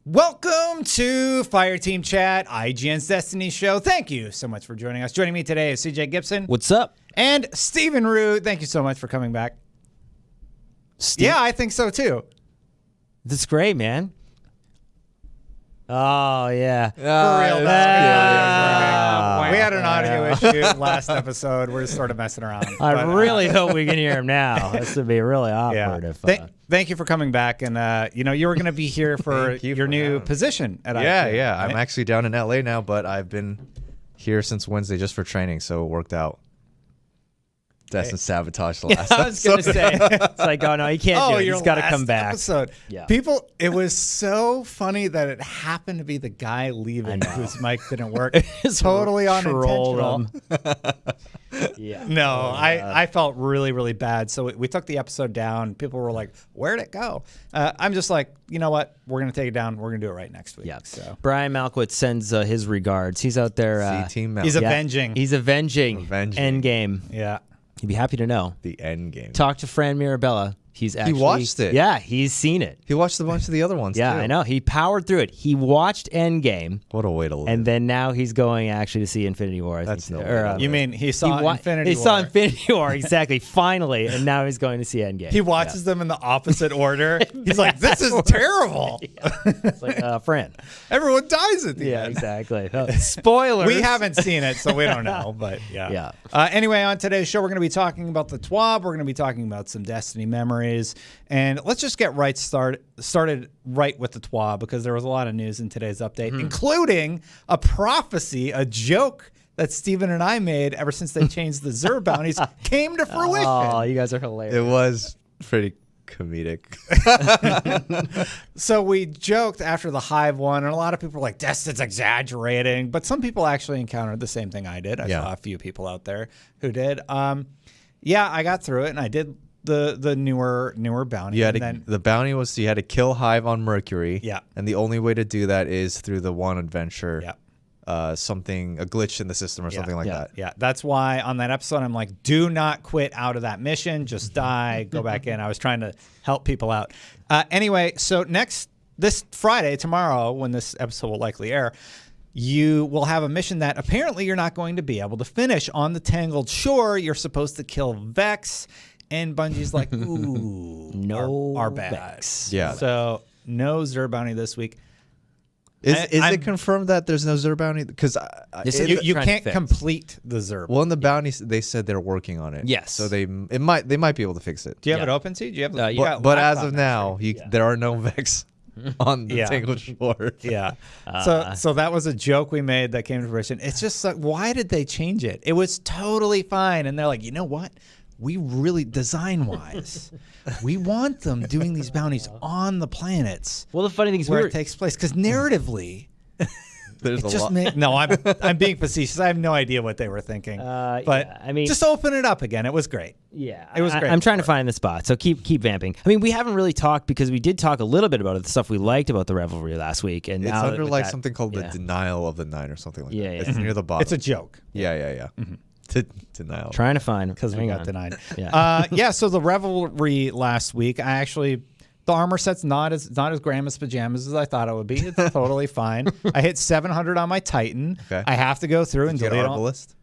Welcome to Fireteam Chat, IGN's Destiny show. Thank you so much for joining us. Joining me today is CJ Gibson. What's up? And Stephen Root. Thank you so much for coming back. Yeah, I think so too. That's great, man. Oh, yeah. For real, we had an audio issue last episode. We're just sort of messing around. I really hope we can hear him now. This would be really awkward. Yeah. Thank you for coming back. And, you were going to be here for your new position at IGN. Yeah. Right? I'm actually down in LA now, but I've been here since Wednesday just for training, so it worked out. Destin sabotaged the last I was going to say, it's like, oh, no, he can't do it. He's got to come back. Episode. Yeah. It was so funny that it happened to be the guy leaving whose mic didn't work. Totally unintentional. Yeah. No, I felt really, really bad. So we took the episode down. People were like, where'd it go? I'm just like, you know what? We're going to take it down. We're going to do it right next week. Yeah. So Brian Malquit sends his regards. He's out there. C-Team he's avenging. He's avenging. Endgame. Yeah. You'd be happy to know. The end game. Talk to Fran Mirabella. He watched it. Yeah, he's seen it. He watched a bunch of the other ones, Yeah, too. I know. He powered through it. He watched Endgame. What a way to live. And then now he's going actually to see Infinity War. That's no way. You mean he saw Infinity War? He saw Infinity War, exactly, finally, and now he's going to see Endgame. He watches them in the opposite order. He's like, this is terrible. It's like, friend. Everyone dies at the end. Exactly. Spoilers. We haven't seen it, so we don't know, but yeah. Anyway, on today's show, we're going to be talking about the TWAB. We're going to be talking about some Destiny memories. And let's just get started right with the TWAB, because there was a lot of news in today's update, including a prophecy, a joke that Steven and I made ever since they changed the Xur bounties came to fruition. Oh, you guys are hilarious. It was pretty comedic. So we joked after the Hive one, and a lot of people were like, Destin's exaggerating. But some people actually encountered the same thing I did. I saw a few people out there who did. I got through it, and I did the newer bounty. The bounty was you had to kill Hive on Mercury. Yeah. And the only way to do that is through the one adventure. Yeah. A glitch in the system or something like that. Yeah, that's why on that episode I'm like, do not quit out of that mission. Just die, go back in. I was trying to help people out. Anyway, so this Friday, tomorrow, when this episode will likely air, you will have a mission that apparently you're not going to be able to finish. On the Tangled Shore, you're supposed to kill Vex, and Bungie's like, ooh, no our bad. Vex. Yeah. So no Xur bounty this week. Is it confirmed that there's no Xur bounty? Because you can't complete the Xur. Well, in the bounty, they said they're working on it. Yes. So they might be able to fix it. Do you have it open, T? Do you have? But as of now, there are no Vex on the Tangled Shore. Yeah. So that was a joke we made that came to fruition. It's just like, why did they change it? It was totally fine, and they're like, you know what? We really, design-wise, we want them doing these bounties on the planets. Well, the funny thing is where it takes place, because narratively, there's a lot. No, I'm being facetious. I have no idea what they were thinking. But I mean, just open it up again. It was great. Yeah, it was great. I'm trying to find the spot, so keep vamping. I mean, we haven't really talked, because we did talk a little bit about it, the stuff we liked about the Revelry last week, and it's now under like something called the Denial of the Night or something like that. It's near the bottom. It's a joke. Yeah. Denial. Trying to find because we got denied. Yeah. So the Revelry last week, the armor set's not as Grandma's pajamas as I thought it would be. It's totally fine. I hit 700 on my Titan. Okay. I have to go through and delete Arbalist?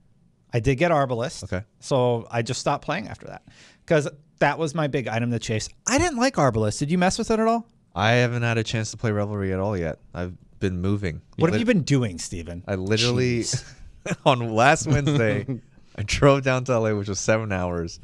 I did get Arbalist. Okay. So I just stopped playing after that, because that was my big item to chase. I didn't like Arbalist. Did you mess with it at all? I haven't had a chance to play Revelry at all yet. I've been moving. What have you been doing, Steven? I literally on last Wednesday. I drove down to LA, which was 7 hours.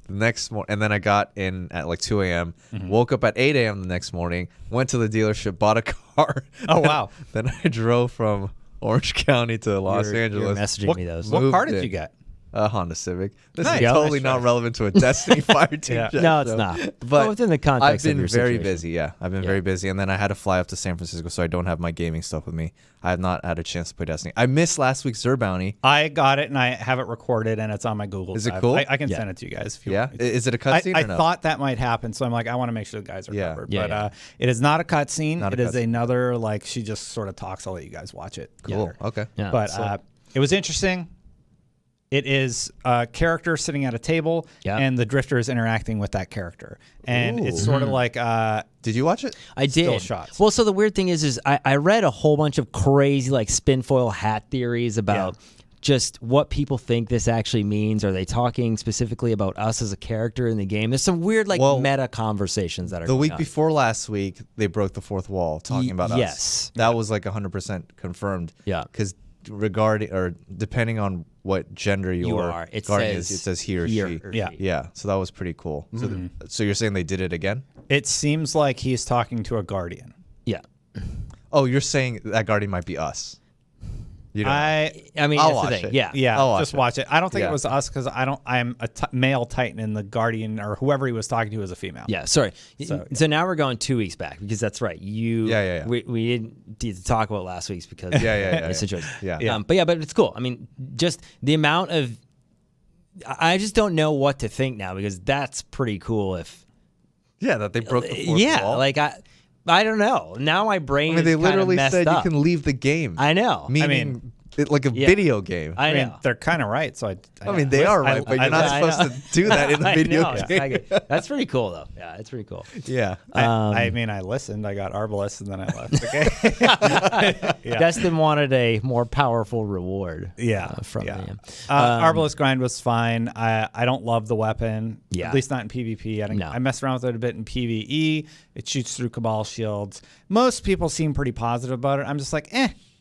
The next morning, and then I got in at like 2 a.m. Woke up at 8 a.m. the next morning. Went to the dealership, bought a car. Oh wow! Then I drove from Orange County to Los Angeles. You're messaging me those. What car did you get? A Honda Civic. This Nice. is totally not relevant to a Destiny Fireteam. No, it's not. But within the context I've of been your very situation. busy. Yeah, I've been very busy, and then I had to fly up to San Francisco, so I don't have my gaming stuff with me. I have not had a chance to play Destiny. I missed last week's Xur bounty. I got it, and I have it recorded, and it's on my Google. Is it Drive. cool? I can send it to you guys. If you Yeah. want. Is it a cutscene? I or no? thought that might happen, so I'm like, I want to make sure the guys are covered. Yeah, But it is not a cutscene. It is cutscene. another, like, she just sort of talks. I'll let you guys watch it. Cool. later. Okay. Yeah. But it was interesting. It is a character sitting at a table, and the drifter is interacting with that character. And it's sort of like... did you watch it? I did. Still shots. Well, so the weird thing is I read a whole bunch of crazy like spinfoil hat theories about just what people think this actually means. Are they talking specifically about us as a character in the game? There's some weird like meta conversations that are the going week on. before last week. They broke the fourth wall talking about us. Yes, that was like 100% confirmed. Yeah, because regarding or depending on what gender you are, it says he or she. Yeah. So that was pretty cool. So you're saying they did it again? It seems like he's talking to a guardian. Yeah. Oh, you're saying that guardian might be us. You don't know. I mean, I'll that's the watch thing. it. Yeah. I'll Just watch it. I don't think it was us because I'm a male Titan, and the guardian or whoever he was talking to was a female. Yeah, sorry. So now we're going 2 weeks back because that's right. We didn't need to talk about last week's because of the situation. But it's cool. I mean, just the amount of I just don't know what to think now because that's pretty cool. If that they broke the fourth wall. like I don't know. Now my brain. I mean, they is literally messed said up. you can leave the game. I know. Meaning, like a video game. I know. mean, they're kind of right. So I mean, they are right, but you're not supposed to do that in the video game. That's pretty cool, though. Yeah, it's pretty cool. Yeah. I mean, I listened. I got Arbalest, and then I left the game. Destin wanted a more powerful reward. From him. Arbalest grind was fine. I don't love the weapon. Yeah. At least not in PvP. I messed around with it a bit in PvE. It shoots through Cabal shields. Most people seem pretty positive about it. I'm just like,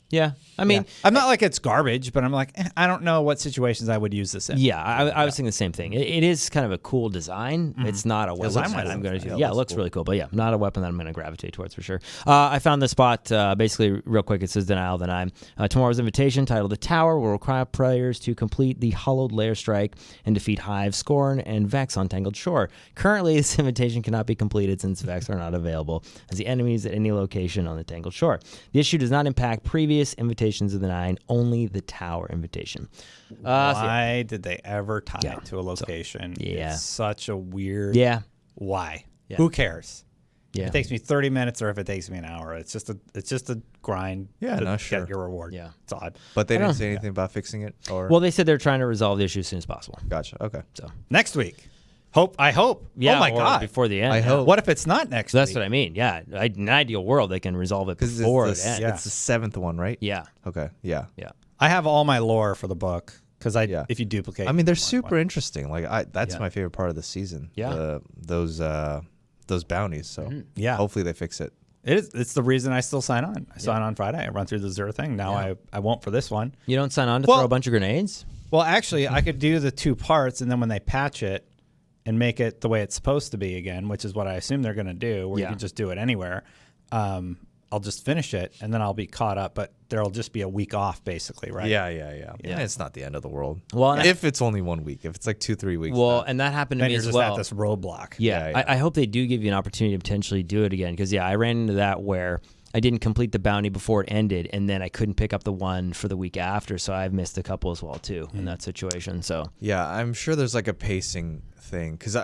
Yeah, I mean, I'm not like it's garbage, but I'm like, I don't know what situations I would use this in. Yeah, I was thinking the same thing. It is kind of a cool design. It's not a weapon that I'm going to do. Yeah, it looks really cool, but not a weapon that I'm going to gravitate towards for sure. I found the spot, basically, real quick, it says Denial Deny. Tomorrow's invitation, titled The Tower, will require players to complete the Hollowed Lair Strike and defeat Hive, Scorn, and Vex on Tangled Shore. Currently, this invitation cannot be completed since Vex are not available as the enemies at any location on the Tangled Shore. The issue does not impact previous invitations of the 9, only the Tower invitation. Why did they ever tie it to a location? It's such a weird. Why? Who cares? If it takes me 30 minutes or if it takes me an hour, it's just a grind. To get your reward. It's odd. But they didn't say anything about fixing it, or well, they said they're trying to resolve the issue as soon as possible. Gotcha. Okay. So next week. I hope. Yeah, oh my God. Before the end. I hope. What if it's not next week? That's what I mean. Yeah. In an ideal world, they can resolve it before it ends. It's the 7th one, right? Yeah. Okay. Yeah. I have all my lore for the book because if you duplicate. I mean, they're super interesting. Like that's my favorite part of the season. Yeah. Those bounties. So hopefully they fix it. It's the reason I still sign on. I sign on Friday. I run through the Xur thing. Now I won't for this one. You don't sign on to throw a bunch of grenades? Well, actually, I could do the 2 parts, and then when they patch it and make it the way it's supposed to be again, which is what I assume they're going to do, where you can just do it anywhere, I'll just finish it, and then I'll be caught up. But there'll just be a week off, basically, right? Yeah. It's not the end of the world. Well, if it's only 1 week, if it's like 2-3 weeks. Well, and that happened to then me you're as just well. at this roadblock. Yeah. I hope they do give you an opportunity to potentially do it again, because I ran into that where I didn't complete the bounty before it ended, and then I couldn't pick up the one for the week after, so I've missed a couple as well too in that situation. So yeah, I'm sure there's like a pacing thing, because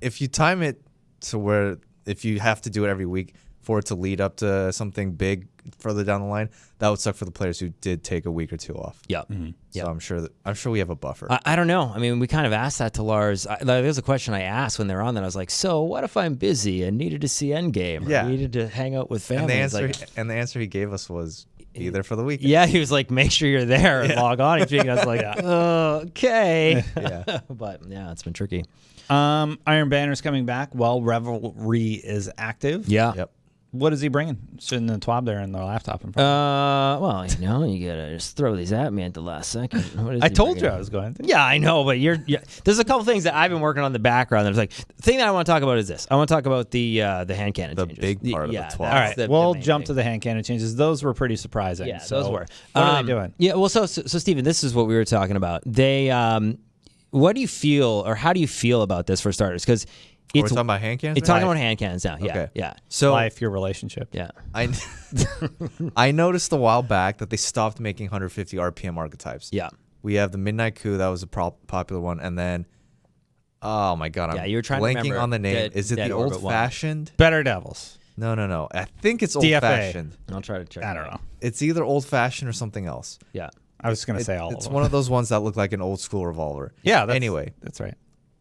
if you time it to where if you have to do it every week for it to lead up to something big further down the line, that would suck for the players who did take a week or 2 off. Yep. So I'm sure we have a buffer. I don't know. I mean, we kind of asked that to Lars. There's a question I asked when they were on that. I was like, so what if I'm busy and needed to see Endgame? Or needed to hang out with family? And the answer he gave us was be there for the weekend. Yeah, he was like, make sure you're there and log on each week. I was like, okay. But yeah, it's been tricky. Iron Banner's coming back while Revelry is active. Yeah. Yep. What is he bringing? Sitting in the twab there in the laptop in front. Well, you gotta just throw these at me at the last second. What is I he told bringing? you I was going to. Yeah, I know, but there's a couple things that I've been working on in the background. There's like the thing that I want to talk about is this. I want to talk about the hand cannon The changes. big part of the 12. All right, the we'll main jump thing. to the hand cannon changes. Those were pretty surprising. Yeah, so those were. What are they doing? Yeah, well, so Steven, this is what we were talking about. They, what do you feel, or how do you feel about this for starters? Because We're talking about hand cannons? It's talking about hand cannons now. Yeah, Okay. yeah. So Life, your relationship. Yeah. I noticed a while back that they stopped making 150 RPM archetypes. Yeah. We have the Midnight Coup, that was a popular one, and then oh my god, I'm you were trying to blanking remember on the name. Is it Dead the Orbit old fashioned? Better Devils. No. I think it's old DFA. fashioned. I'll try to check. I don't know. It's either old fashioned or something else. Yeah. I was going to say all of them. It's one of those ones that look like an old school revolver. Yeah. Anyway, that's right.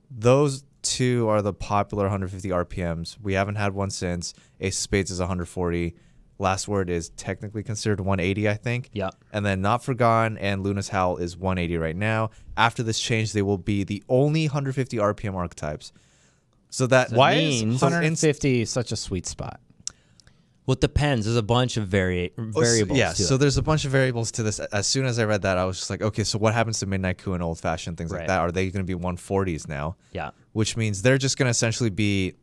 Those two are the popular 150 RPMs. We haven't had one since. Ace of Spades is 140. Last Word is technically considered 180, I think. Yeah. And then Not Forgotten and Luna's Howl is 180 right now. After this change, they will be the only 150 RPM archetypes. So why is 150 such a sweet spot? Well, it depends. There's a bunch of variables. Yeah, to so it. there's a bunch of variables to this. As soon as I read that, I was just like, okay, so what happens to Midnight Coup and Old Fashioned, things like that? Are they going to be 140s now? Yeah. Which means they're just going to essentially be,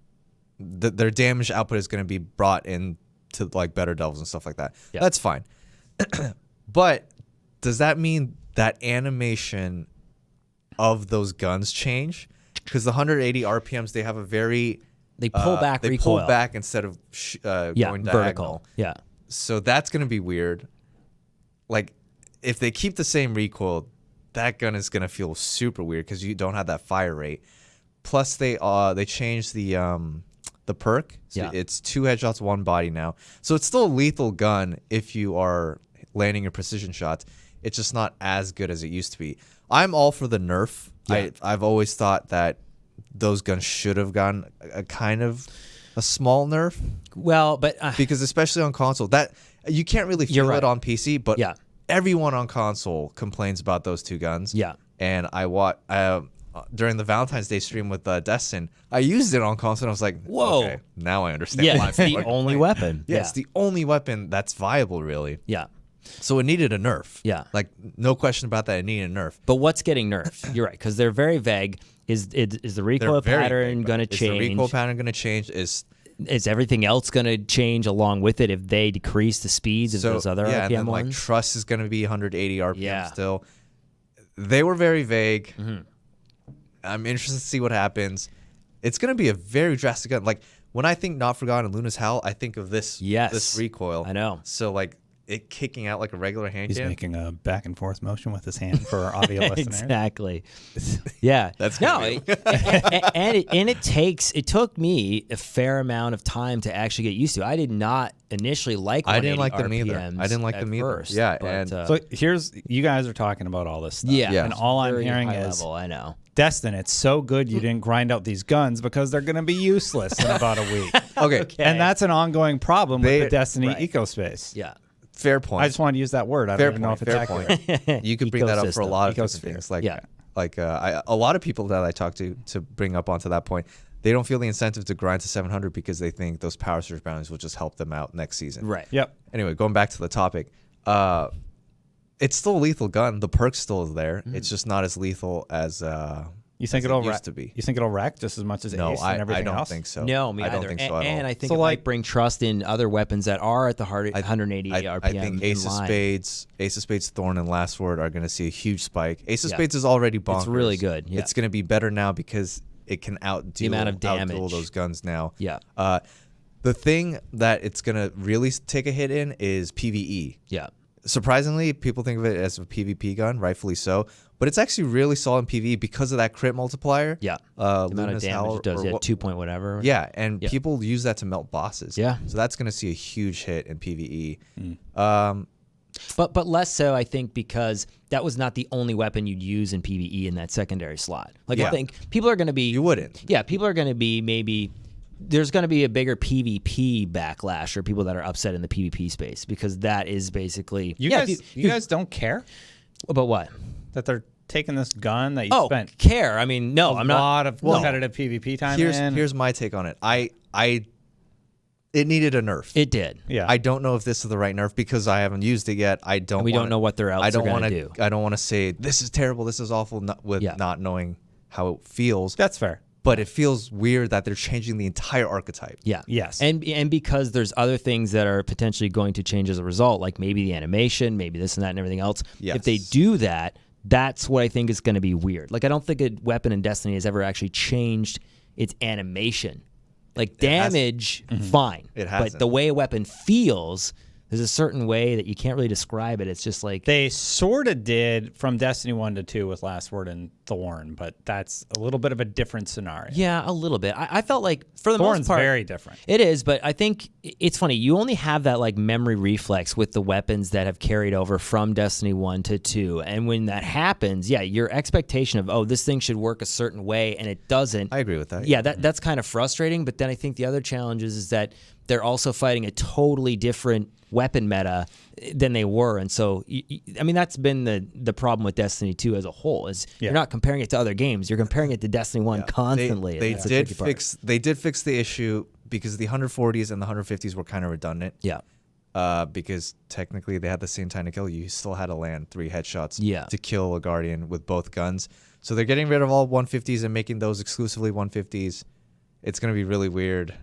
their damage output is going to be brought in to like Better Devils and stuff like that. Yeah. That's fine. But does that mean that animation of those guns change? Because the 180 RPMs, they have a very... They pull back they recoil. pull back instead of going vertical. diagonal. Yeah. So that's going to be weird. Like, if they keep the same recoil, that gun is going to feel super weird because you don't have that fire rate. Plus, they changed the perk. So it's 2 headshots, 1 body now. So it's still a lethal gun if you are landing your precision shots. It's just not as good as it used to be. I'm all for the nerf. Yeah. I've always thought that those guns should have gotten a kind of a small nerf. Well, but because especially on console, that you can't really feel it on PC, but everyone on console complains about those two guns. Yeah. And I during the Valentine's Day stream with Destin, I used it on console and I was like, whoa, okay, now I understand. Yeah, why it's the only weapon. Yeah, it's the only weapon that's viable, really. Yeah. So it needed a nerf. Yeah. Like, no question about that. It needed a nerf. But what's getting nerfed? You're right, because they're very vague. Is the recoil pattern going to change? Is the recoil pattern going to change? Is everything else going to change along with it if they decrease the speeds of those other RPM and then, ones? like, Trust is going to be 180 RPM still. They were very vague. Mm-hmm. I'm interested to see what happens. It's going to be a very drastic gun. Like, when I think Not Forgotten and Luna's Howl, I think of this recoil. I know. So, like, it kicking out like a regular hand cannon. He's making a back and forth motion with his hand for our audio listeners. Exactly. Yeah. That's and it took me a fair amount of time to actually get used to. I did not initially like 180 I didn't like them either. RPMs I didn't like them either. First, yeah. But, And so you guys are talking about all this stuff. Yeah. And all I'm hearing is, level, I know. Destin, it's so good you didn't grind out these guns because they're going to be useless in about a week. Okay. And that's an ongoing problem with the Destiny ecospace. Yeah. Fair point. I just wanted to use that word. I don't even know if it's accurate. You can bring that up for a lot of different things. Like, a lot of people that I talk to bring up onto that point, they don't feel the incentive to grind to 700 because they think those power surge bounties will just help them out next season. Right. Yep. Anyway, going back to the topic, it's still a lethal gun. The perk's still there. Mm-hmm. It's just not as lethal as you think it'll used to be. You think it'll wreck just as much as Ace and everything else? I don't think so. No, me I either. don't think so at all. And I think it might bring trust in other weapons that are at the 180 RPM. I think Ace of Spades, Thorn, and Last Word are going to see a huge spike. Ace of Spades is already bonkers. It's really good. Yeah. It's going to be better now because it can outdo the amount of damage. outduel those guns now. Yeah. The thing that it's going to really take a hit in is PvE. Yeah. Surprisingly, people think of it as a PvP gun, rightfully so, but it's actually really solid in PvE because of that crit multiplier. Yeah. The amount of damage it does, 2 point whatever. Yeah, and people use that to melt bosses. Yeah. So that's going to see a huge hit in PvE. But less so, I think, because that was not the only weapon you'd use in PvE in that secondary slot. Like, I think people are going to be... You wouldn't. Yeah, people are going to be maybe... There's going to be a bigger PvP backlash or people that are upset in the PvP space because that is basically... You guys don't care? About what? That they're taking this gun that you spent... care. I mean, no, I'm not... A lot of competitive PvP time Here's my take on it. It needed a nerf. It did. Yeah. I don't know if this is the right nerf because I haven't used it yet. We don't know what they're else going to do. I don't want to say this is terrible, this is awful, not knowing how it feels. That's fair. But it feels weird that they're changing the entire archetype. Yeah. Yes. And because there's other things that are potentially going to change as a result, like maybe the animation, maybe this and that and everything else. Yes. If they do that, that's what I think is going to be weird. Like, I don't think a weapon in Destiny has ever actually changed its animation. Like, damage, fine. It hasn't. But the way a weapon feels, There's a certain way that you can't really describe it. It's just like they sort of did from Destiny 1 to 2 with Last Word and Thorn, but that's a little bit of a different scenario. Yeah, a little bit. I felt like for the Thorn's most part, very different. It is, but I think it's funny. You only have that like memory reflex with the weapons that have carried over from Destiny 1 to 2, and when that happens, yeah, your expectation of this thing should work a certain way and it doesn't. I agree with that. Yeah, that's kind of frustrating. But then I think the other challenge is that they're also fighting a totally different weapon meta than they were, and so I mean that's been the problem with Destiny 2 as a whole is you're not comparing it to other games, you're comparing it to Destiny 1 constantly. They did fix the issue because the 140s and the 150s were kind of redundant. Yeah. Because technically they had the same time to kill. You still had to land 3 headshots to kill a Guardian with both guns. So they're getting rid of all 150s and making those exclusively 150s. It's going to be really weird.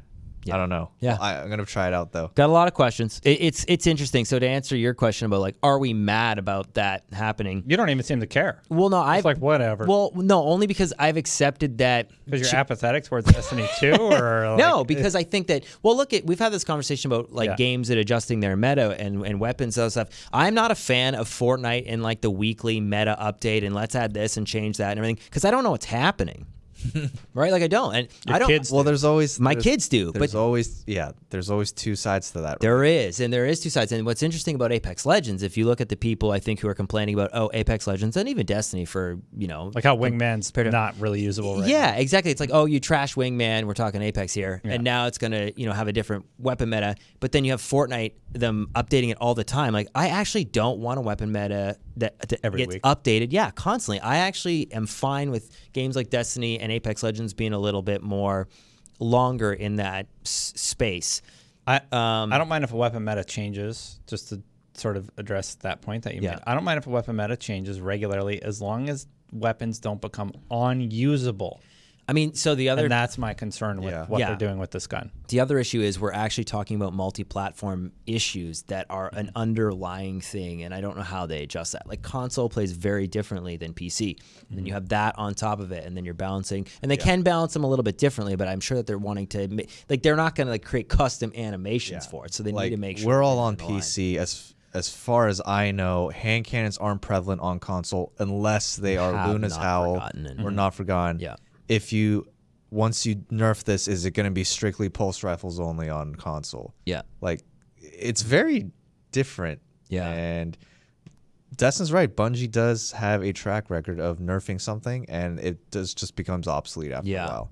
I don't know. Yeah, I'm gonna try it out though. Got a lot of questions. It's interesting. So to answer your question about like, are we mad about that happening? You don't even seem to care. Well, no, it's like whatever. Well, no, only because I've accepted that. Because you're apathetic towards Destiny 2, or like, no, because I think that. Well, look, we've had this conversation about like games that adjusting their meta and weapons and stuff. I'm not a fan of Fortnite and like the weekly meta update and let's add this and change that and everything because I don't know what's happening. Right, like I don't, and your I don't. Kids well, there's always my kids do, but there's always 2 sides to that. Right? There is 2 sides. And what's interesting about Apex Legends, if you look at the people I think who are complaining about Apex Legends and even Destiny for like how Wingman's not really usable. Right yeah, now. Exactly. It's like you trash Wingman. We're talking Apex here, and now it's gonna have a different weapon meta. But then you have Fortnite, them updating it all the time. Like I actually don't want a weapon meta that gets week. updated. Yeah, constantly. I actually am fine with games like Destiny and Apex Legends being a little bit more longer in that space. I don't mind if a weapon meta changes, just to sort of address that point that you made. I don't mind if a weapon meta changes regularly as long as weapons don't become unusable. I mean, so the other... And that's my concern with what they're doing with this gun. The other issue is we're actually talking about multi-platform issues that are an underlying thing, and I don't know how they adjust that. Like, console plays very differently than PC. And then you have that on top of it, and then you're balancing. And they can balance them a little bit differently, but I'm sure that they're wanting to... Like, they're not going to like create custom animations for it, so they need to make sure... We're all on PC. As far as I know, hand cannons aren't prevalent on console unless they are Luna's Howl or Not Forgotten. Yeah. Once you nerf this, is it going to be strictly pulse rifles only on console? Yeah. Like, it's very different. Yeah. And Destin's right. Bungie does have a track record of nerfing something, and it just becomes obsolete after a while.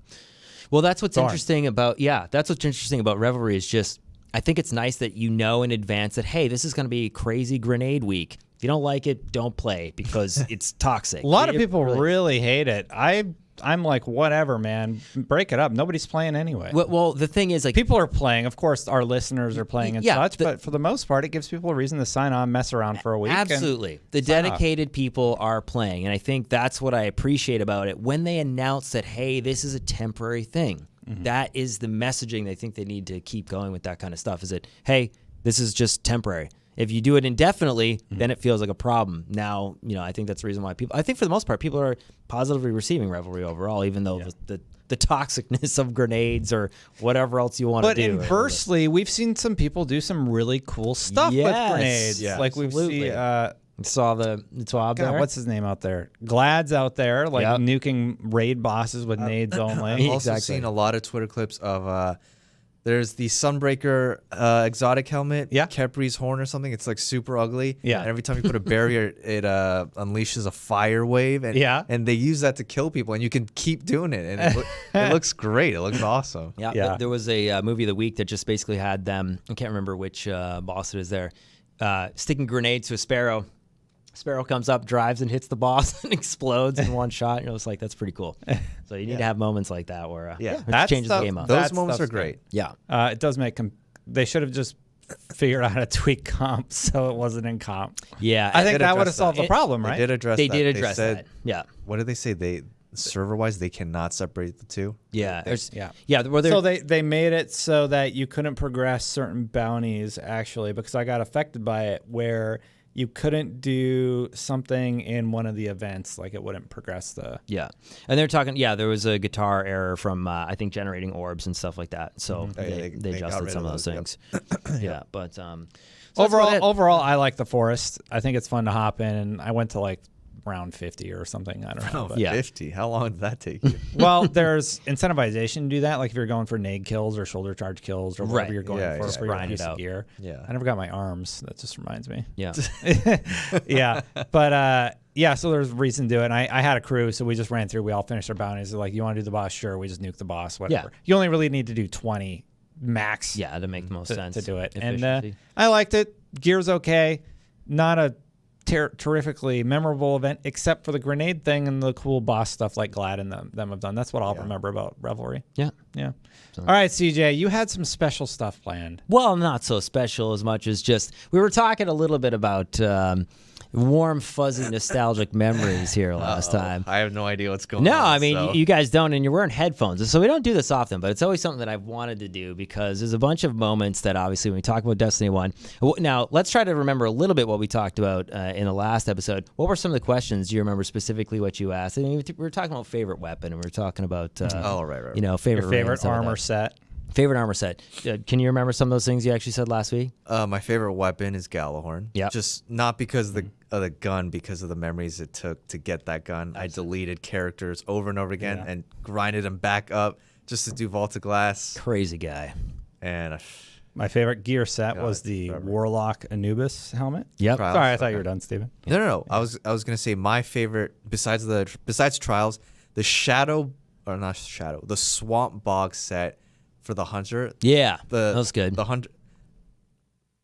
Well, that's what's interesting about Revelry is just, I think it's nice that you know in advance that, hey, this is going to be crazy grenade week. If you don't like it, don't play because it's toxic. A lot of people really hate it. I'm like, whatever, man. Break it up. Nobody's playing anyway. Well, the thing is, like, people are playing. Of course, our listeners are playing and such, but for the most part, it gives people a reason to sign on, mess around for a week. Absolutely. The dedicated people are playing, and I think that's what I appreciate about it. When they announce that, hey, this is a temporary thing, that is the messaging they think they need to keep going with that kind of stuff, is that, hey, this is just temporary. If you do it indefinitely, then it feels like a problem. Now, I think that's the reason why I think for the most part, people are positively receiving Revelry overall, even though the toxicness of grenades or whatever else you want to do. But inversely, we've seen some people do some really cool stuff with grenades. Yeah, like we've seen... saw the out there. What's his name out there? Glad's out there, like nuking raid bosses with nades only. I've also seen a lot of Twitter clips of... there's the Sunbreaker exotic helmet, Kepri's horn or something. It's like super ugly. Yeah. And every time you put a barrier, it unleashes a fire wave. And, and they use that to kill people, and you can keep doing it. And it looks great. It looks awesome. Yeah. There was a movie of the week that just basically had them. I can't remember which boss it is there. Sticking grenades to a sparrow. Sparrow comes up, drives, and hits the boss and explodes in one shot. It's like, that's pretty cool. So you need to have moments like that where it changes the game up. Those moments are great. Yeah. It does make them. They should have just figured out how to tweak comp so it wasn't in comp. Yeah. I think that would have solved the problem, right? They did address that. They did address that. Yeah. What did they say? Server-wise, they cannot separate the two. Yeah. So they made it so that you couldn't progress certain bounties, actually, because I got affected by it, where you couldn't do something in one of the events, like it wouldn't progress the. Yeah, and they're talking. Yeah, there was a guitar error from I think generating orbs and stuff like that. So they adjusted some of those things. Yeah, but so overall, I like the forest. I think it's fun to hop in, and I went to like round 50 or something. I don't know. But 50? How long did that take you? Well, there's incentivization to do that. Like if you're going for nade kills or shoulder charge kills or whatever you're going for your piece of gear. Yeah. I never got my arms. That just reminds me. Yeah. Yeah. But so there's a reason to do it. And I had a crew, so we just ran through. We all finished our bounties. They're like, you want to do the boss? Sure. We just nuke the boss, whatever. Yeah. You only really need to do 20 max. Yeah, to make the most sense to do it. Efficiency. And I liked it. Gear's okay. Not a terrifically memorable event, except for the grenade thing and the cool boss stuff like Glad and them have done. That's what I'll remember about Revelry. Yeah. All right, CJ, you had some special stuff planned. Well, not so special as much as just we were talking a little bit about warm, fuzzy, nostalgic memories here last time. I have no idea what's going on. No, I mean, you guys don't, and you're wearing headphones. So we don't do this often, but it's always something that I've wanted to do because there's a bunch of moments that obviously when we talk about Destiny 1. Now, let's try to remember a little bit what we talked about in the last episode. What were some of the questions? Do you remember specifically what you asked? I mean, we were talking about favorite weapon, and we were talking about, right. You know, favorite armor set. Favorite armor set. Can you remember some of those things you actually said last week? My favorite weapon is Galahorn. Yeah. Just not because of the gun, because of the memories it took to get that gun. I deleted characters over and over again and grinded them back up just to do Vault of Glass. Crazy guy. And my favorite gear set was the Warlock Anubis helmet. Yep. Sorry, I thought you were done, Steven. No. I was gonna say my favorite besides Trials, the the Swamp Bog set for the Hunter. Yeah, that was good. The Hunter.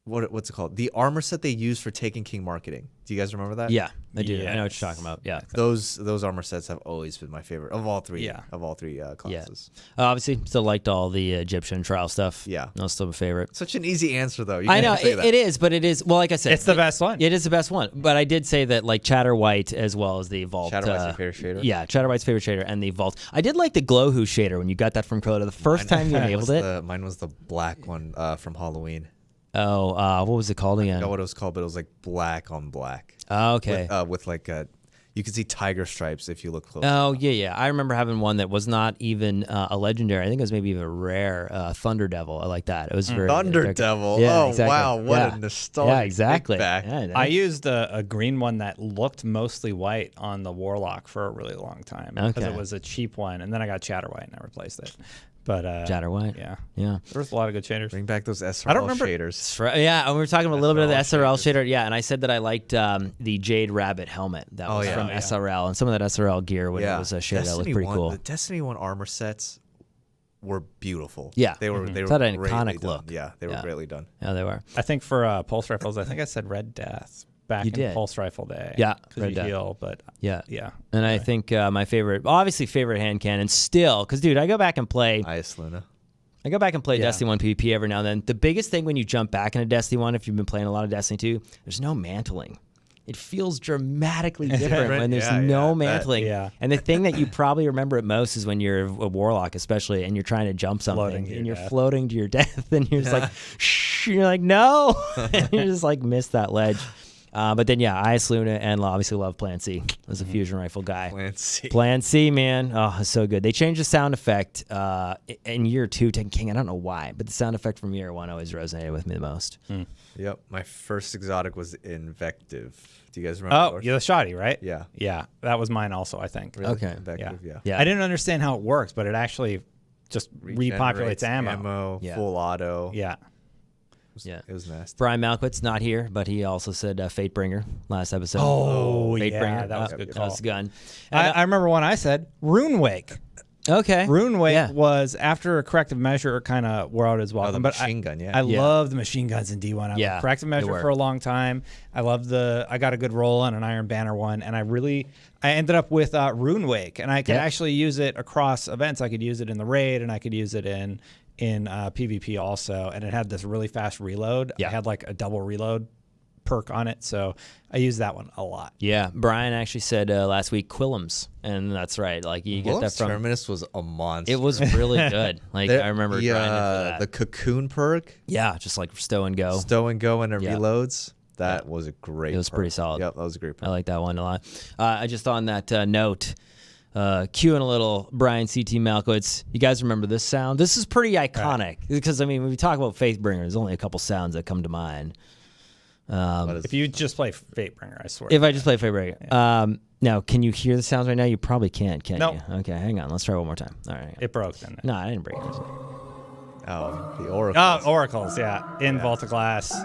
What's it called? The armor set they used for Taken King marketing. Do you guys remember that? Yeah, I do. Yes. I know what you're talking about. Yeah, those armor sets have always been my favorite of all three. Yeah. Of all three classes. Yeah. Obviously, still liked all the Egyptian trial stuff. Yeah, that's still my favorite. Such an easy answer though. I know it is, but it is. Well, like I said, it's the best one. It is the best one. But I did say that like Chatterwhite as well as the Vault. Chatterwhite's your favorite shader. Yeah, Chatterwhite's favorite shader and the Vault. I did like the Glowhoo shader when you got that from Crota the first time you enabled it. Mine was the black one from Halloween. Oh, what was it called again? I forgot what it was called, but it was like black on black. Oh, okay. With like you can see tiger stripes if you look close. Oh, yeah. I remember having one that was not even a legendary. I think it was maybe even a rare Thunder Devil. I like that. It was very Thunder Devil. Yeah, oh, exactly. wow. What a nostalgia. Yeah, exactly. Yeah, I used a green one that looked mostly white on the Warlock for a really long time because it was a cheap one. And then I got Chatterwhite and I replaced it. But Chatterwhite. Yeah. There was a lot of good shaders. Bring back those SRL I don't remember shaders. Yeah, and we were talking a little bit of the SRL shader. Yeah, and I said that I liked the Jade Rabbit helmet that was from SRL, and some of that SRL gear when it was a shader that looked pretty cool. The Destiny 1 armor sets were beautiful. Yeah, they were. They it's were had an greatly iconic done. look. Yeah, they were greatly done. Yeah, they were. I think for pulse rifles, I think I said Red Death back in Pulse Rifle Day. Yeah, because you heal, but yeah. And anyway. I think my favorite hand cannon still, because dude, I go back and play Ice Luna. I go back and play Destiny 1 PvP every now and then. The biggest thing when you jump back into Destiny 1, if you've been playing a lot of Destiny 2, there's no mantling. It feels dramatically different when there's no mantling. And the thing that you probably remember it most is when you're a Warlock, especially, and you're trying to jump something, and you're floating to your death, and you're just like, shh, you're like, no, and you just like miss that ledge. But then, Ice Luna, and obviously love Plan C as a fusion rifle guy. Plan C, man. Oh, it's so good. They changed the sound effect in year 2, Taken King. I don't know why, but the sound effect from year 1 always resonated with me the most. Yep. My first exotic was Invective. Do you guys remember? Oh, you're the shoddy, right? Yeah. Yeah. That was mine also, I think. Really? Okay. Invective, yeah. I didn't understand how it works, but it actually just repopulates ammo. Full auto. Yeah. It was nasty. Brian Malquitt's not here, but he also said Fatebringer last episode. Oh, Fatebringer. That was a good call. That was a gun. I remember one I said, Runewake. Okay. Runewake was after a corrective measure kind of wore out as well. The machine gun, I love the machine guns in D1. I had corrective measure for a long time. I got a good roll on an Iron Banner one, and I ended up with Runewake, and I could actually use it across events. I could use it in the raid, and I could use it in PvP also, and it had this really fast reload. I had like a double reload perk on it, so I use that one a lot. Yeah, Brian actually said last week Quillums, and that's right. Like you get that from Terminus was a monster. It was really good. Like I remember grinding for that. The cocoon perk. Yeah, just like stow and go, and it reloads. That was a great. It was pretty solid. Yep, that was a great. I like that one a lot. I just on that note, cueing a little Brian CT Malkowitz. You guys remember this sound? This is pretty iconic because I mean, when we talk about Faithbringer, there's only a couple sounds that come to mind. If you just play Fatebringer, I swear. If I just play Fatebringer. Now, can you hear the sounds right now? You probably can't, can No. you? Okay, hang on. Let's try one more time. All right. It broke, didn't it? No, I didn't break it. Oh, the Oracles. Oh, Oracles, yeah. In Vault of Glass.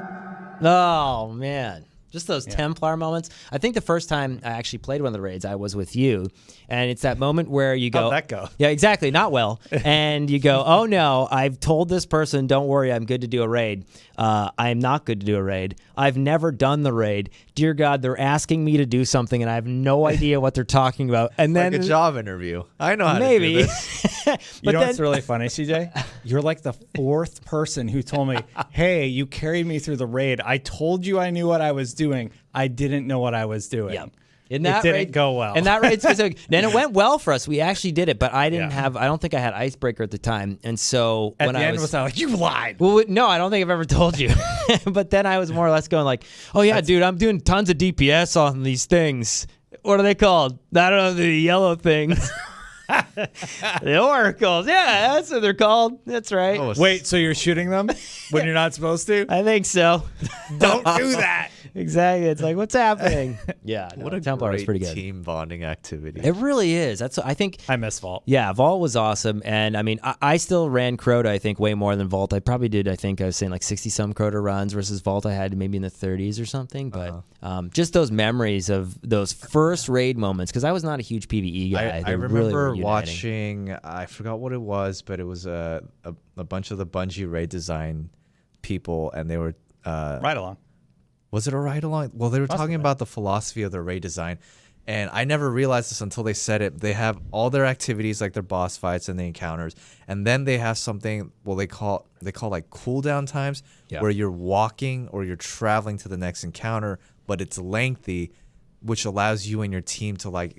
Oh, man. Just those Templar moments. I think the first time I actually played one of the raids, I was with you. And it's that moment where you go... How'd that go? Yeah, exactly. Not well. And you go, oh, no, I've told this person, don't worry, I'm good to do a raid. I am not good to do a raid. I've never done the raid. Dear God, they're asking me to do something, and I have no idea what they're talking about. And then like a job interview. I know how maybe. to do this. You know what's really funny, CJ? You're like the fourth person who told me, hey, you carried me through the raid. I told you I knew what I was doing. I didn't know what I was doing. Yeah. It didn't go well. And that raid specific. Then it went well for us. We actually did it, but I didn't have. I don't think I had Icebreaker at the time, and so at when the I end was like, you lied. Well, no, I don't think I've ever told you. But then I was more or less going like, oh yeah, dude, I'm doing tons of DPS on these things. What are they called? I don't know, the yellow things. The Oracles. Yeah, that's what they're called. That's right. Oh, Wait, so you're shooting them when you're not supposed to? I think so. Don't do that. Exactly. It's like, what's happening? Yeah. What a Templar great was pretty good. team bonding activity. It really is. That's. I think. I miss Vault. Yeah, Vault was awesome, and I mean, I still ran Crota. I think way more than Vault. I probably did. I think I was saying like 60-some Crota runs versus Vault. I had maybe in the 30s or something. But just those memories of those first raid moments, because I was not a huge PvE guy. I remember watching. I forgot what it was, but it was a bunch of the Bungie raid design people, and they were Right along. Was it a ride along? Well, they were talking about the philosophy of the raid design, and I never realized this until they said it. They have all their activities, like their boss fights and the encounters, and then they have something. Well, they call like cooldown times, where you're walking or you're traveling to the next encounter, but it's lengthy, which allows you and your team to like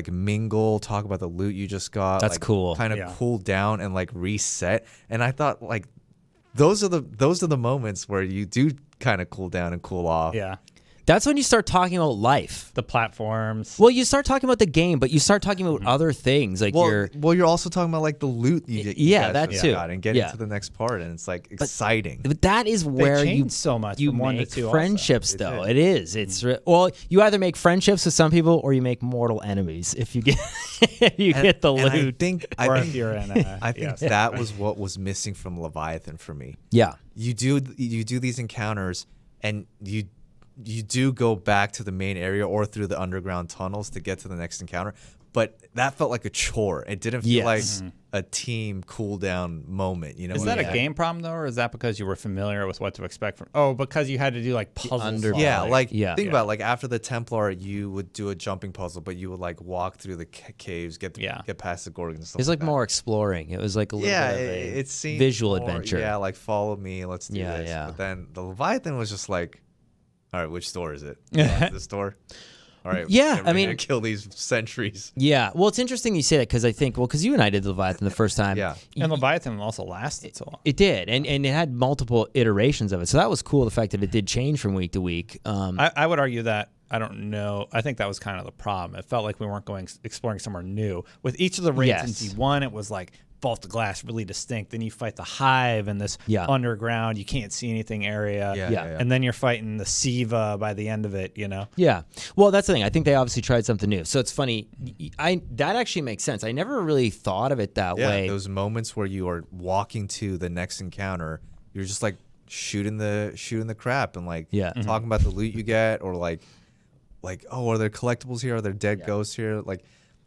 mingle, talk about the loot you just got. That's cool. Kind of cool down and like reset. And I thought like those are the moments where you do kind of cool down and cool off. Yeah. That's when you start talking about life. The platforms. Well, you start talking about the game, but you start talking about other things. Like you're also talking about like the loot you that too, got and getting to the next part, and it's like exciting. But that is where you so much. You from one make to two friendships, also. though. It is. It's well, you either make friendships with some people or you make mortal enemies if you get get the loot. I think you're in that was what was missing from Leviathan for me. Yeah, you do these encounters, and you do go back to the main area or through the underground tunnels to get to the next encounter, but that felt like a chore. It didn't feel like a team cooldown moment. You know, is that a game problem though, or is that because you were familiar with what to expect from? Oh, because you had to do like puzzles. Think about like after the Templar, you would do a jumping puzzle, but you would like walk through the caves, get past the Gorgons. And stuff it's like more exploring. It was like a little bit of it seemed visual more, adventure. Yeah, like follow me, let's do this. Yeah. But then the Leviathan was just like, all right, which store is it? This store. All right. Yeah, I mean, gonna kill these sentries. Yeah, well, it's interesting you say that because I think, because you and I did Leviathan the first time. Yeah, and Leviathan also lasted so long. It did, and it had multiple iterations of it, so that was cool. The fact that it did change from week to week. I would argue that. I don't know. I think that was kind of the problem. It felt like we weren't exploring somewhere new. With each of the raids in D1, it was like Vault of Glass, really distinct. Then you fight the Hive in this underground, you can't see anything area. And then you're fighting the Siva by the end of it, you know? Yeah. Well, that's the thing. I think they obviously tried something new. So it's funny. That actually makes sense. I never really thought of it that way. Those moments where you are walking to the next encounter, you're just like shooting the crap and like talking about the loot you get, or like, oh, are there collectibles here? Are there dead ghosts here? Like,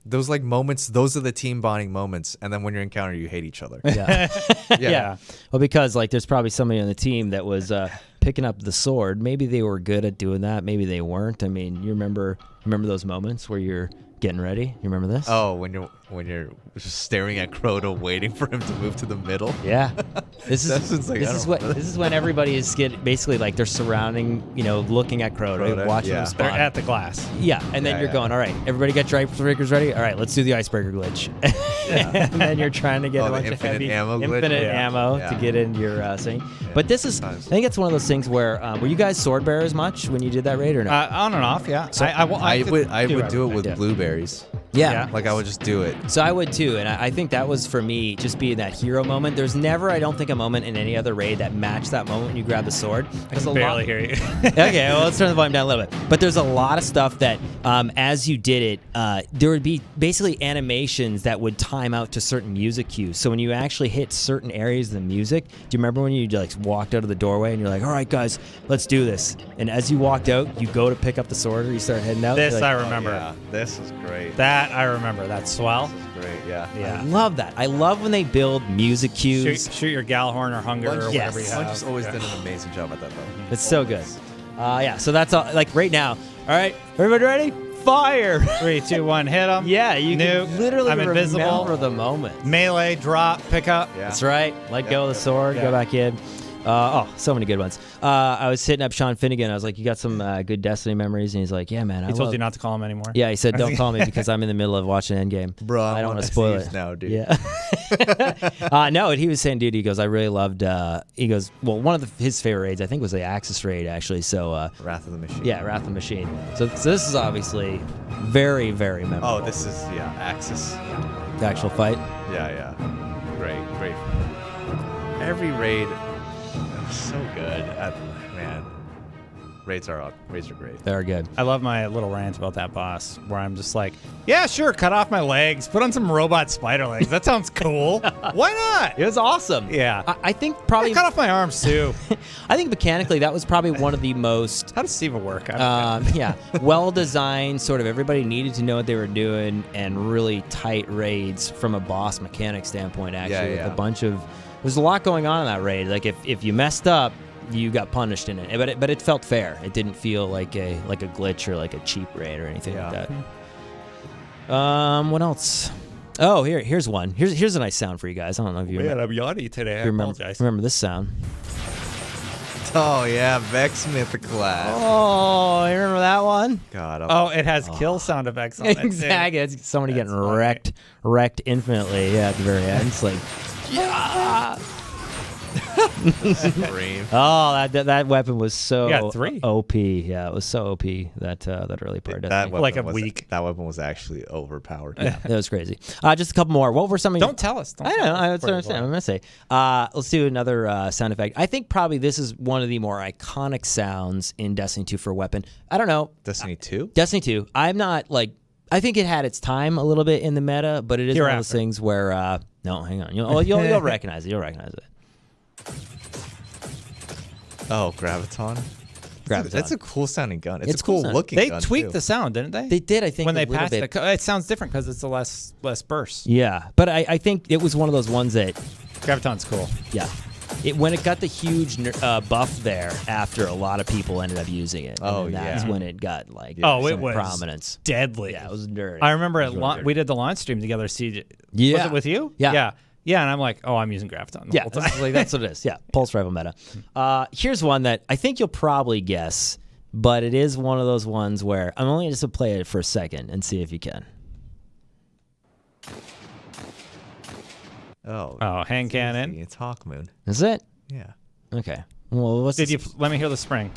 those like moments, those are the team bonding moments. And then when you're in encounter, you hate each other. Yeah. Well, because like there's probably somebody on the team that was picking up the sword. Maybe they were good at doing that. Maybe they weren't. I mean, you remember those moments where you're getting ready? You remember this? Oh, when you're just staring at Crota, waiting for him to move to the middle. Yeah, this is when everybody is basically like they're surrounding, looking at Crota, watching him spawn. They're at the glass. Yeah, and then you're going, all right, everybody get your icebreakers ready. All right, let's do the icebreaker glitch. and then you're trying to get a bunch of heavy infinite ammo to get into your thing. But this is, I think it's one of those things where were you guys sword bearers much when you did that raid or not? On and off, yeah. So I would do it with blueberries. Yeah. Like I would just do it. So I would too, and I think that was for me just being that hero moment. There's never, I don't think, a moment in any other raid that matched that moment when you grab the sword. I can barely hear you. Okay, well, let's turn the volume down a little bit. But there's a lot of stuff that, as you did it, there would be basically animations that would time out to certain music cues. So when you actually hit certain areas of the music, do you remember when you like walked out of the doorway and you're like, all right, guys, let's do this. And as you walked out, you go to pick up the sword or you start heading out. This like, I remember. Oh, yeah. This is great. That I remember. That's swell. This is great, yeah. I love that. I love when they build music cues. Shoot your Galhorn or Hunger or whatever you have. Bunch always did an amazing job at that, though. It's so good. Yeah, so that's all. Like right now. All right, everybody ready? Fire! 3, 2, 1, hit them. Yeah, you Nuke. can literally I'm invisible. remember the moment. Melee, drop, pick up. Yeah. That's right. Let go of the sword, go back in. So many good ones. I was hitting up Sean Finnegan. I was like, you got some good Destiny memories? And he's like, yeah, man. He told you not to call him anymore? Yeah, he said, don't call me because I'm in the middle of watching Endgame. Bro, I don't want to spoil it. Now, dude. Yeah. No, and he was saying, dude, he goes, I really loved, he goes, well, one of his favorite raids, I think, was the Axis raid, actually. So, Wrath of the Machine. Yeah, Wrath of the Machine. So this is obviously very, very memorable. Oh, this is, Axis. The actual fight. Yeah. Great. Every raid is so good. Man, raids are great. They're good. I love my little rant about that boss where I'm just like, yeah, sure, cut off my legs, put on some robot spider legs. That sounds cool. Why not? It was awesome. Yeah. I think probably... cut off my arms, too. I think mechanically that was probably one of the most... How does Siva work? Well-designed, sort of everybody needed to know what they were doing, and really tight raids from a boss mechanic standpoint, actually, with a bunch of... There's a lot going on in that raid. Like, if you messed up, you got punished in it. But it felt fair. It didn't feel like a glitch or like a cheap raid or anything like that. What else? Oh, here's one. Here's a nice sound for you guys. I don't know if you remember. I'm yawny today. I apologize. Remember this sound? Oh, yeah, Vex Mythoclast. Oh, you remember that one? God. It has kill sound effects on it. Exactly. It's somebody getting wrecked infinitely. Yeah, at the very end. It's like, yeah. That weapon was so OP. Yeah, it was so OP that early part. That weapon was actually overpowered. Yeah, that was crazy. Just a couple more. What were some of Don't tell us. I don't know. I understand. I'm gonna say. Let's do another sound effect. I think probably this is one of the more iconic sounds in Destiny 2 for a weapon. I don't know. Destiny 2. Destiny 2. I'm not like. I think it had its time a little bit in the meta, but it is one of those things where. No, hang on. You'll recognize it. You'll recognize it. Oh, Graviton. That's a cool sounding gun. It's a cool looking gun. They tweaked the sound, didn't they? They did, I think. When they passed it, it sounds different because it's a less burst. Yeah, but I think it was one of those ones that Graviton's cool. Yeah, when it got the huge buff there, after a lot of people ended up using it. That's when it got like it was prominence. Deadly. Yeah, it was dirty. I remember we did the launch stream together. CJ, yeah, was it with you? Yeah. Yeah, and I'm like, I'm using Graviton the whole time. That's what it is. Yeah, pulse rifle meta. Here's one that I think you'll probably guess, but it is one of those ones where I'm only just going to play it for a second and see if you can. Oh, hand cannon. It's Hawkmoon. Is it? Yeah. Okay. Well, let me hear the spring.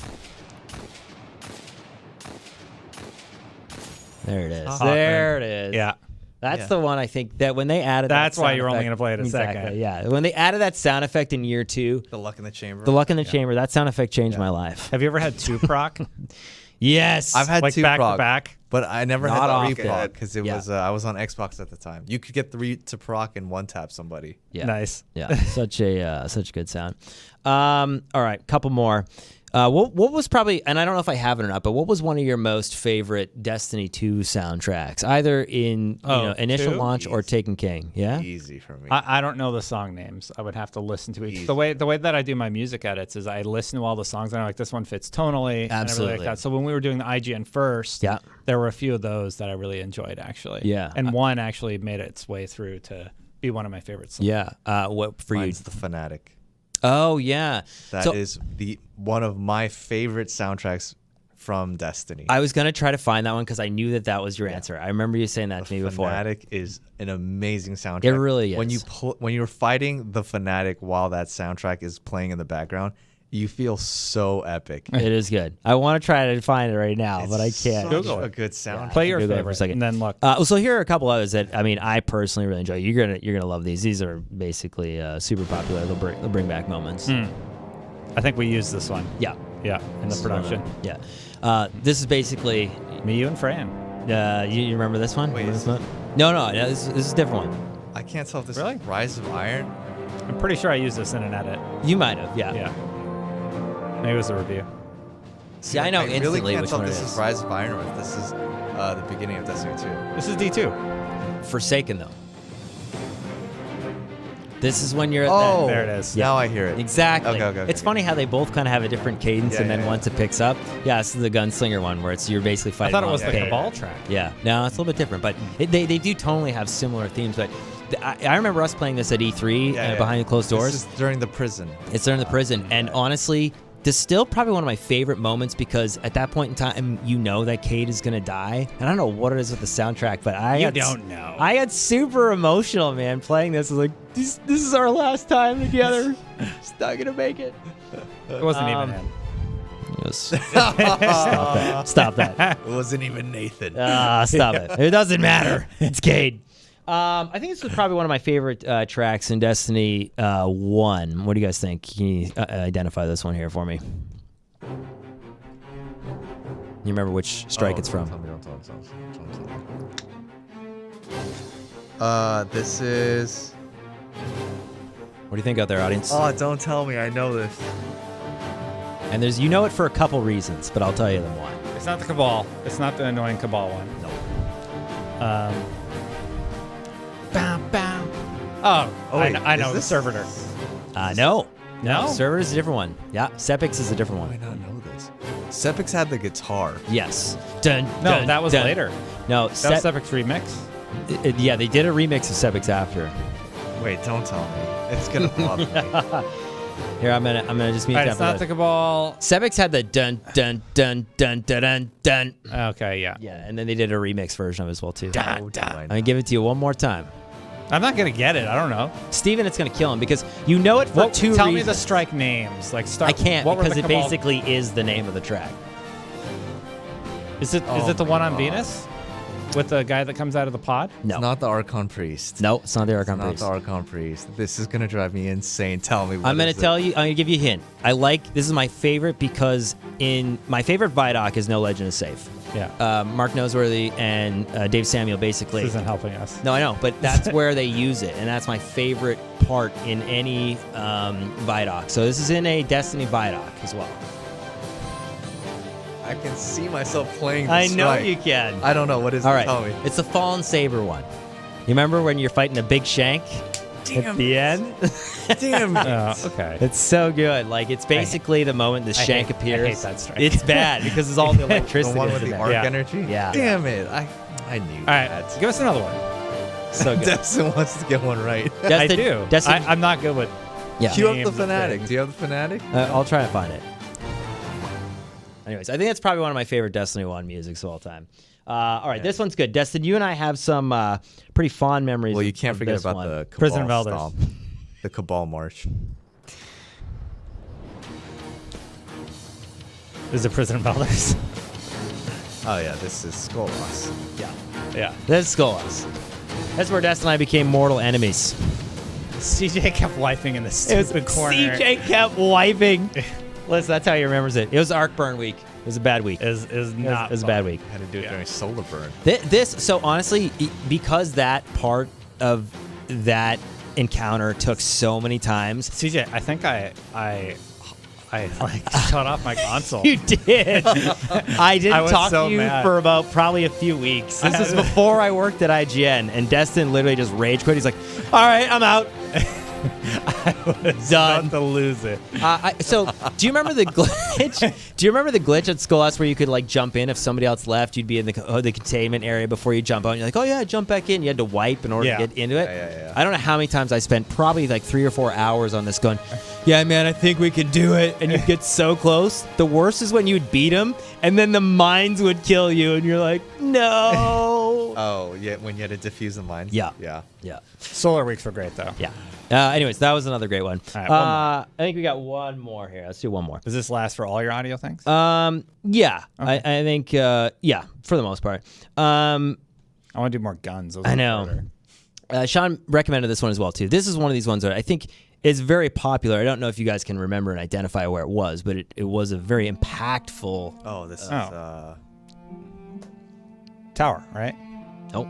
There it is. There it is. Yeah. That's the one I think that when they added that's why you're only going to play it a second. Yeah. When they added that sound effect in year 2. The luck in the chamber. That sound effect changed my life. Have you ever had 2 proc? Yes. I've had 2 back proc. to back. But I never had 3 proc because it was Yeah. I was on Xbox at the time. You could get 3 to proc and 1 tap somebody. Yeah. Nice. Yeah. Such a good sound. All right, couple more. What was probably, and I don't know if I have it or not, but what was one of your most favorite Destiny 2 soundtracks, either in initial launch or Taken King? Yeah, easy for me. I don't know the song names. I would have to listen to each. The way that I do my music edits is I listen to all the songs and I'm like, this one fits tonally. Absolutely. And I really like that. So when we were doing the IGN first, there were a few of those that I really enjoyed actually. Yeah, and one actually made its way through to be one of my favorite songs. Yeah. What for Mine's you? The Fanatic. Oh yeah, that is one of my favorite soundtracks from Destiny. I was gonna try to find that one because I knew that was your answer. I remember you saying that to me before. Fanatic is an amazing soundtrack. It really is. When you're fighting the Fanatic while that soundtrack is playing in the background, you feel so epic. It is good. I want to try to find it right now, but I can't. Google a good sound. Play your Google it favorite for a second. and then look. So here are a couple others that I personally really enjoy. You're gonna love these. These are basically super popular. They'll bring back moments. I think we used this one. Yeah. Yeah, in the production. Yeah. This is basically Me, you, and Fran. you remember this one? Wait, Remember this one? No, this is a different one. I can't tell if this Really? is Rise of Iron. I'm pretty sure I used this in an edit. You might have, yeah. Yeah. Maybe it was a review. See, I know really instantly can't which tell one if it this is. is Rise of Iron or if this is the beginning of Destiny 2. This is D2. Forsaken though. This is when you're at Oh, There it is. Now I hear it. Exactly. Okay. It's funny how they both kind of have a different cadence, Yeah, and then yeah, once it picks up, this is the gunslinger one where you're basically I fighting. thought it was the pain. Cabal track. Yeah, no, it's a little bit different, but they do tonally have similar themes. But I remember us playing this at E3 behind the closed doors. This is during the prison. It's during the prison, and honestly, this is still probably one of my favorite moments because at that point in time, you know that Cade is gonna die, and I don't know what it is with the soundtrack, but I don't know. I got super emotional, man, playing this. I was like, this is our last time together. It's not gonna make it. It wasn't even him. Stop that. Stop that. It wasn't even Nathan. Stop it. It doesn't matter. It's Cade. I think this was probably one of my favorite tracks in Destiny 1. What do you guys think? Can you identify this one here for me? You remember which strike it's from? Don't tell me. This is... What do you think out there, audience? Oh, don't tell me. I know this. And you know it for a couple reasons, but I'll tell you them why. It's not the Cabal. It's not the annoying Cabal one. No. Bow, bow. Oh, wait, I know. is The this- Servitor. No. No? Server is a different one. Yeah, Sepix is a different How one. do I not know this? Sepix had the guitar. Yes. No, that was later. No, That was Sepic's remix. yeah, they did a remix of Sepix after. Wait, don't tell me. It's gonna bother me. Here, I'm gonna just mute All right, that. it's not the Cabal. Sepix had the dun dun dun dun dun dun dun. Okay, yeah. Yeah, and then they did a remix version of it as well too. How do I I'm not? gonna give it to you one more time. I'm not gonna get it. I don't know. Steven, it's gonna kill him because you know it for two Tell reasons. me the strike names. Like start. I can't what were because the it Cabal- basically is the name of the track. Is it the one on Venus with the guy that comes out of the pod? No, It's not the Archon Priest. no, it's not the Archon Not Priest. the Archon Priest. This is gonna drive me insane. Tell me. I'm gonna tell you. I'm gonna give you a hint. This is my favorite because my favorite Vidoc is No Legend is Safe. Yeah. Mark Noseworthy and Dave Samuel basically. This isn't helping us. No, I know, but that's where they use it, and that's my favorite part in any Vidoc. So this is in a Destiny Vidoc as well. I can see myself playing this I know strike. you can. I don't know. What is All it? right, Tell me. it's the Fallen Saber one. You remember when you're fighting the big shank at the end? Damn it. Okay. It's so good. Like it's basically the moment the shank hate appears. that strike. It's bad because it's all the The electricity. one with in the there. arc Yeah. energy? Yeah. Damn it. I knew All right. that. Give us another one. So good. Destin wants to get one right. I do. Destin, I'm not good with. yeah. Do you have the Names of Fanatic? things. Do you have the Fanatic? I'll try and find it. Anyways, I think that's probably one of my favorite Destiny 1 musics of all time. All right, this one's good. Destin, you and I have some pretty fond memories. Well, you of can't forget this about one. the Cabal Prison of Elders. stomp. The Cabal March. Is it Prison of Elders? Oh, yeah. This is Skolas. Yeah. Yeah. That's Skolas. That's where Destin and I became mortal enemies. CJ kept wiping in the stupid corner. CJ kept wiping. Listen, that's how he remembers it. It was Arc Burn week. It was a bad week. Is not. It was a bad week. Had to do it during Solar Burn. So honestly, because that part of that encounter took so many times. CJ, I think I like shut off my console. You did. I didn't I was talk so to you mad. for about probably a few weeks. This is before I worked at IGN, and Destin literally just rage quit. He's like, "All right, I'm out." I was Done. about to lose it. So, do you remember the glitch? Do you remember the glitch at Skullhouse where you could like jump in if somebody else left? You'd be in the containment area before you jump out. And you're like, oh yeah, jump back in. You had to wipe in order to get into it. Yeah. I don't know how many times I spent probably like 3 or 4 hours on this going, yeah, man, I think we can do it. And you get so close. The worst is when you would beat them and then the mines would kill you. And you're like, no. Oh, yeah, when you had to defuse the mines? Yeah. Yeah. Solar weeks were great, though. Yeah. Anyways, that was another great one. All right, one more. I think we got one more here. Let's do one more. Does this last for all your audio things? Yeah. Okay. I think, yeah, for the most part. I want to do more guns. Those I are know. harder. Sean recommended this one as well, too. This is one of these ones that I think is very popular. I don't know if you guys can remember and identify where it was, but it was a very impactful. Oh, this is... Tower, right? Oh.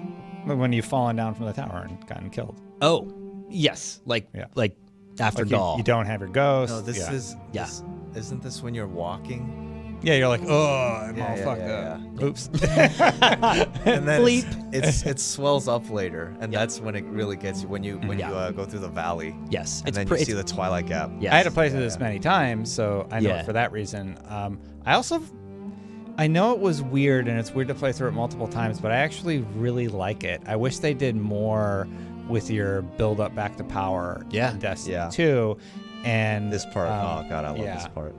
When you've fallen down from the tower and gotten killed. Oh, yes. Like after Like Gaul. you don't have your ghost. No, this is... Yeah. Isn't this when you're walking? Yeah, you're like, oh, I'm all Yeah, fucked yeah, up. Oops. And then Bleep. it swells up later, and that's when it really gets you when you go through the valley. Yes. And then you see the Twilight Gap. Yes. I had to play through this many times, so I know it for that reason. I know it was weird, and it's weird to play through it multiple times, but I actually really like it. I wish they did more with your build up back to power in Destiny 2. And This part, oh god, I love this part.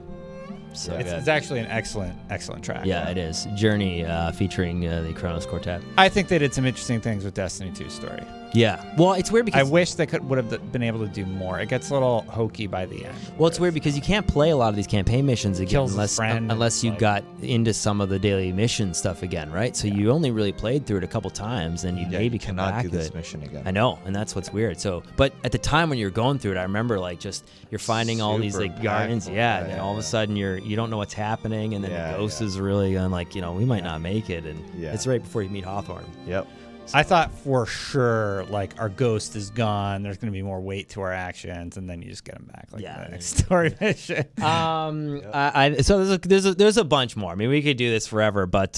So it's actually an excellent track. Yeah, it is. Journey featuring the Kronos Quartet. I think they did some interesting things with Destiny 2's story. Yeah. Well, it's weird because I wish they would have been able to do more. It gets a little hokey by the end. Well, it's weird because you can't play a lot of these campaign missions again unless you got into some of the daily mission stuff again, right? So you only really played through it a couple times, and you maybe come back do to this it. mission again. I know, and that's what's weird. So, but at the time when you're going through it, I remember like just you're finding all these Super like gardens, impactful. and then all of a sudden you don't know what's happening, and then the ghost is really going like, we might not make it, and it's right before you meet Hawthorne. Yep. I thought for sure, like, our ghost is gone. There's going to be more weight to our actions, and then you just get them back, like the next story mission. So there's a bunch more. I mean, we could do this forever, but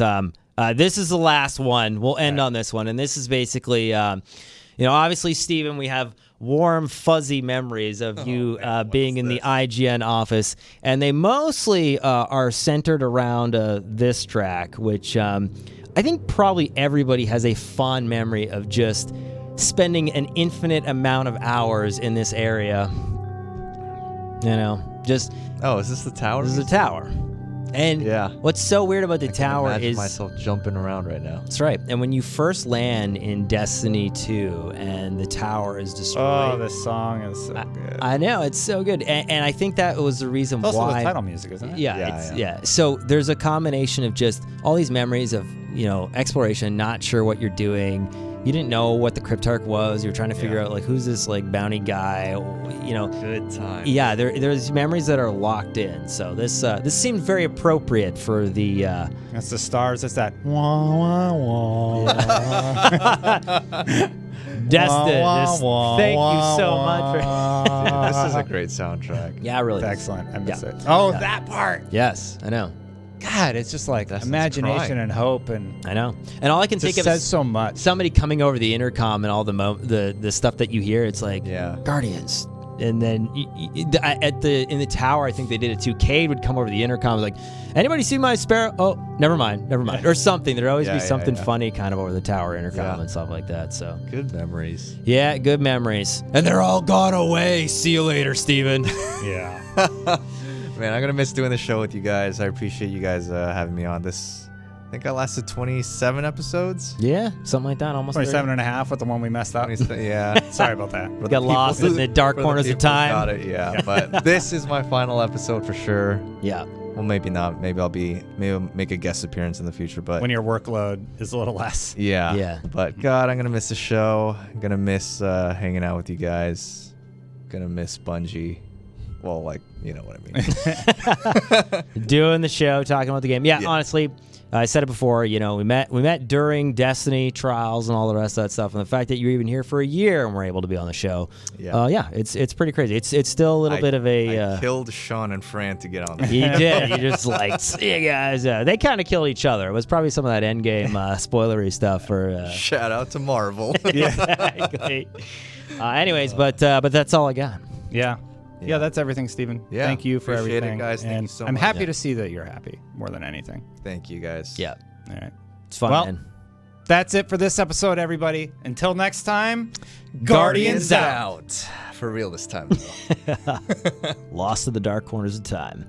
this is the last one. We'll end on this one, and this is basically, obviously, Steven, we have warm, fuzzy memories of you being in the IGN office, and they mostly are centered around this track, which I think probably everybody has a fond memory of just spending an infinite amount of hours in this area. Oh, is this the tower? This is a tower. And what's so weird about the tower I can imagine is myself jumping around right now. That's right. And when you first land in Destiny 2 and the tower is destroyed. Oh, this song is so good. I know, it's so good. And I think that was the reason it's also why. the title music, isn't it? Yeah. So there's a combination of just all these memories of, exploration, not sure what you're doing. You didn't know what the Cryptarch was. You were trying to figure out, like, who's this, like, bounty guy, Good time. Yeah, there's memories that are locked in. So this seemed very appropriate for the... That's the stars. It's that wah, wah, wah. Destin, thank you so much. This is a great soundtrack. Yeah, really. It's excellent. I miss it. Oh, that part. Yes, I know. God, it's just like Destin's imagination crying. and hope, and I know. And all I can think of says is so much. somebody coming over the intercom and all the stuff that you hear. It's like Guardians. And then in the tower, I think they did it too. Cade would come over the intercom, like, anybody see my sparrow? Oh, never mind, or something. There'd always be something funny kind of over the tower intercom and stuff like that. So Good memories. yeah, good memories. And they're all gone away. See you later, Steven. Yeah. Man, I'm gonna miss doing the show with you guys. I appreciate you guys having me on. This, I think I lasted 27 episodes. Yeah, something like that. Almost 27 and a half with the one we messed up. Yeah. Sorry about that. Got lost in the dark corners of time. Got it. Yeah. But this is my final episode for sure. Yeah. Well, maybe not. Maybe I'll make a guest appearance in the future. But When your workload is a little less. yeah. Yeah. But God, I'm gonna miss the show. I'm gonna miss hanging out with you guys. Gonna miss Bungie. Well, like, you know what I mean. Doing the show, talking about the game. Yeah, honestly, I said it before. We met during Destiny trials and all the rest of that stuff, and the fact that you're even here for a year and we're able to be on the show. It's pretty crazy. It's still a little bit of a. I killed Sean and Fran to get on there. You did. You just like, see you guys. They kind of killed each other. It was probably some of that endgame spoilery stuff for. Shout out to Marvel. Exactly. Anyways, but that's all I got. Yeah. Yeah, that's everything, Steven. Yeah, Thank you for appreciate it, everything. guys. Thank and you so I'm much. happy to see that you're happy more than anything. Thank you, guys. Yeah. All right. It's fun, Well, man. that's it for this episode, everybody. Until next time, Guardians out. For real this time, though. Lost in the dark corners of time.